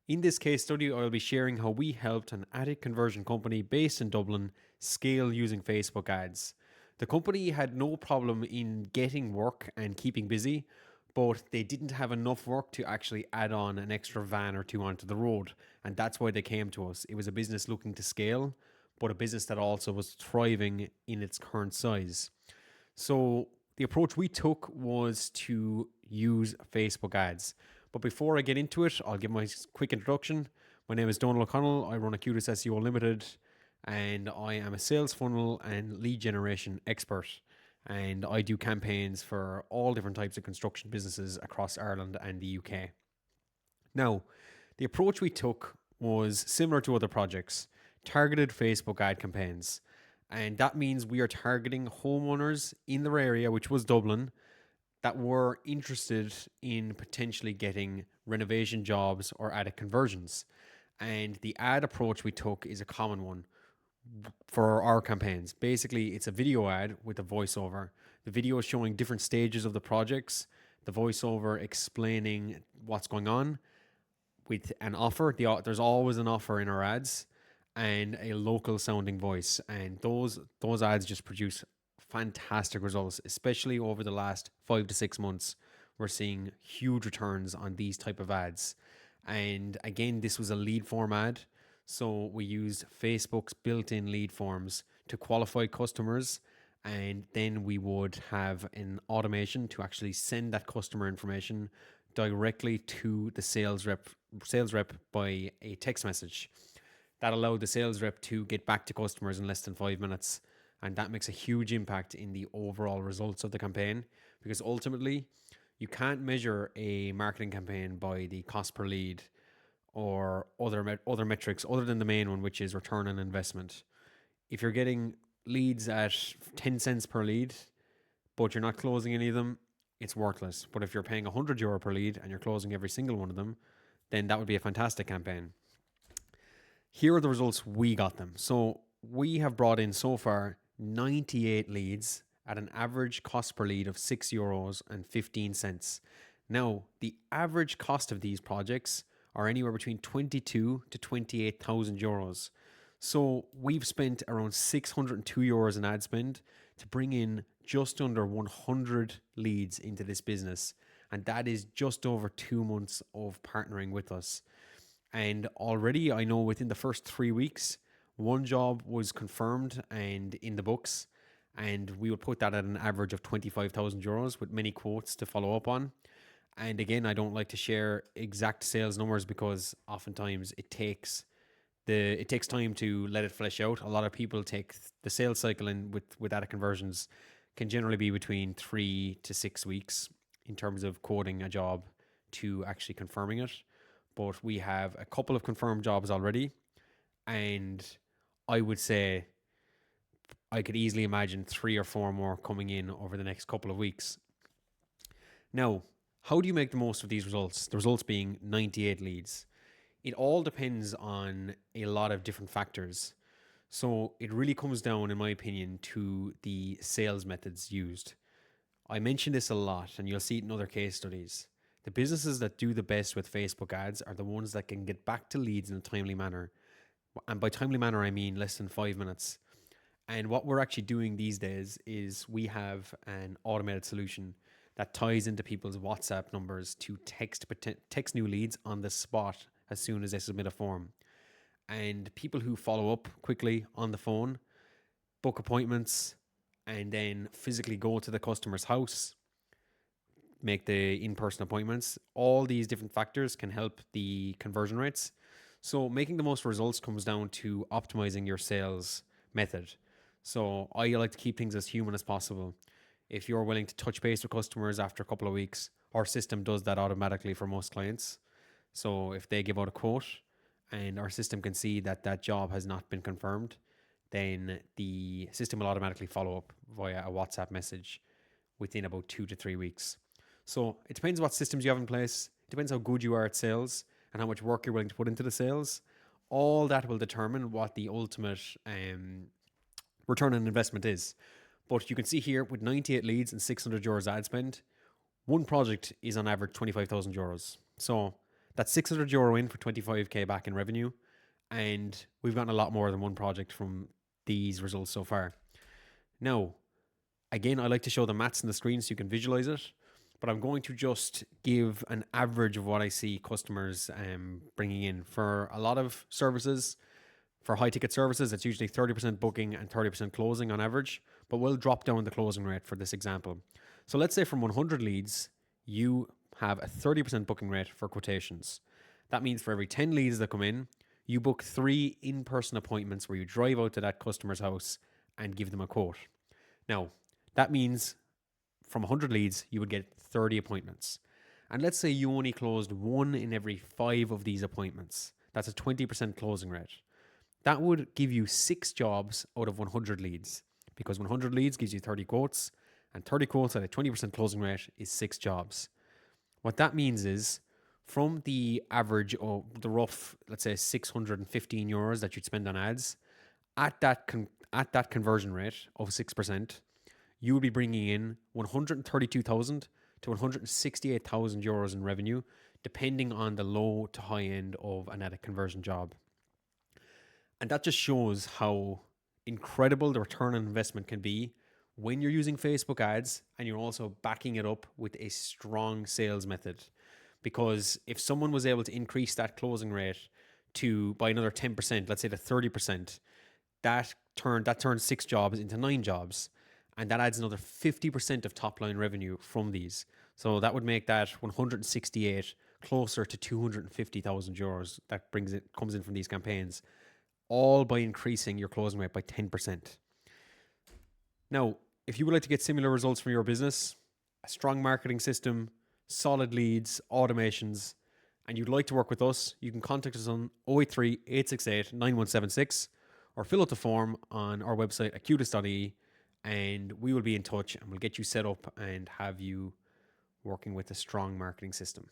In this case study, I'll be sharing how we helped an attic conversion company based in Dublin scale using Facebook ads. The company had no problem in getting work and keeping busy, but they didn't have enough work to actually add on an extra van or two onto the road. And that's why they came to us. It was a business looking to scale, but a business that also was thriving in its current size. So the approach we took was to use Facebook ads. But before I get into it, I'll give my quick introduction. My name is Donald O'Connell. I run Acutus SEO Limited, and I am a sales funnel and lead generation expert. And I do campaigns for all different types of construction businesses across Ireland and the UK. Now, the approach we took was similar to other projects, targeted Facebook ad campaigns. And that means we are targeting homeowners in their area, which was Dublin, that were interested in potentially getting renovation jobs or attic conversions. And the ad approach we took is a common one for our campaigns. Basically, it's a video ad with a voiceover. The video is showing different stages of the projects, the voiceover explaining what's going on with an offer. There's always an offer in our ads and a local sounding voice. And those ads just produce fantastic results, especially over the last 5 to 6 months. We're seeing huge returns on these type of ads. And again, this was a lead form ad. So we used Facebook's built-in lead forms to qualify customers, and then we would have an automation to actually send that customer information directly to the sales rep by a text message. That allowed the sales rep to get back to customers in less than 5 minutes. And that makes a huge impact in the overall results of the campaign, because ultimately you can't measure a marketing campaign by the cost per lead or other metrics other than the main one, which is return on investment. If you're getting leads at 10 cents per lead, but you're not closing any of them, it's worthless. But if you're paying €100 per lead and you're closing every single one of them, then that would be a fantastic campaign. Here are the results we got them. So we have brought in so far 98 leads at an average cost per lead of €6.15. Now, the average cost of these projects are anywhere between 22 to 28,000 euros. So we've spent around €602 in ad spend to bring in just under 100 leads into this business. And that is just over 2 months of partnering with us. And already I know within the first 3 weeks, one job was confirmed and in the books. And we would put that at an average of 25,000 euros with many quotes to follow up on. And again, I don't like to share exact sales numbers because oftentimes it takes time to let it flesh out. A lot of people take the sales cycle in with attic conversions can generally be between 3 to 6 weeks in terms of quoting a job to actually confirming it. But we have a couple of confirmed jobs already, and I would say I could easily imagine 3 or 4 more coming in over the next couple of weeks. Now, how do you make the most of these results? The results being 98 leads. It all depends on a lot of different factors. So it really comes down, in my opinion, to the sales methods used. I mention this a lot, and you'll see it in other case studies. The businesses that do the best with Facebook ads are the ones that can get back to leads in a timely manner. And by timely manner, I mean less than 5 minutes. And what we're actually doing these days is we have an automated solution that ties into people's WhatsApp numbers to text new leads on the spot as soon as they submit a form. And people who follow up quickly on the phone, book appointments, and then physically go to the customer's house, make the in-person appointments, all these different factors can help the conversion rates. So making the most results comes down to optimizing your sales method. So I like to keep things as human as possible. If you're willing to touch base with customers after a couple of weeks, our system does that automatically for most clients. So if they give out a quote and our system can see that that job has not been confirmed, then the system will automatically follow up via a WhatsApp message within about 2 to 3 weeks. So it depends what systems you have in place. It depends how good you are at sales and how much work you're willing to put into the sales. All that will determine what the ultimate return on investment is. But you can see here with 98 leads and €600 ad spend, one project is on average 25,000 euros. So That's 600 euro in for 25k back in revenue. And we've gotten a lot more than one project from these results so far. Now, again, I like to show the maths on the screen so you can visualize it, but I'm going to just give an average of what I see customers bringing in. For a lot of services, for high ticket services, it's usually 30% booking and 30% closing on average, but we'll drop down the closing rate for this example. So let's say from 100 leads, you have a 30% booking rate for quotations. That means for every 10 leads that come in, you book 3 in-person appointments where you drive out to that customer's house and give them a quote. Now, that means from 100 leads, you would get 30 appointments. And let's say you only closed 1 in every 5 of these appointments. That's a 20% closing rate. That would give you 6 jobs out of 100 leads, because 100 leads gives you 30 quotes, and 30 quotes at a 20% closing rate is 6 jobs. What that means is, from the average of the rough, let's say 615 euros that you'd spend on ads, at that conversion rate of 6%, you would be bringing in 132,000 to 168,000 euros in revenue, depending on the low to high end of an ad conversion job. And that just shows how incredible the return on investment can be when you're using Facebook ads and you're also backing it up with a strong sales method. Because if someone was able to increase that closing rate by another 10%, let's say to 30%, that turns 6 jobs into 9 jobs. And that adds another 50% of top line revenue from these. So that would make that 168 closer to 250,000 euros that comes in from these campaigns, all by increasing your closing rate by 10%. Now, if you would like to get similar results from your business, a strong marketing system, solid leads, automations, and you'd like to work with us, you can contact us on 083 868 9176 or fill out the form on our website, acutus.ie, and we will be in touch and we'll get you set up and have you working with a strong marketing system.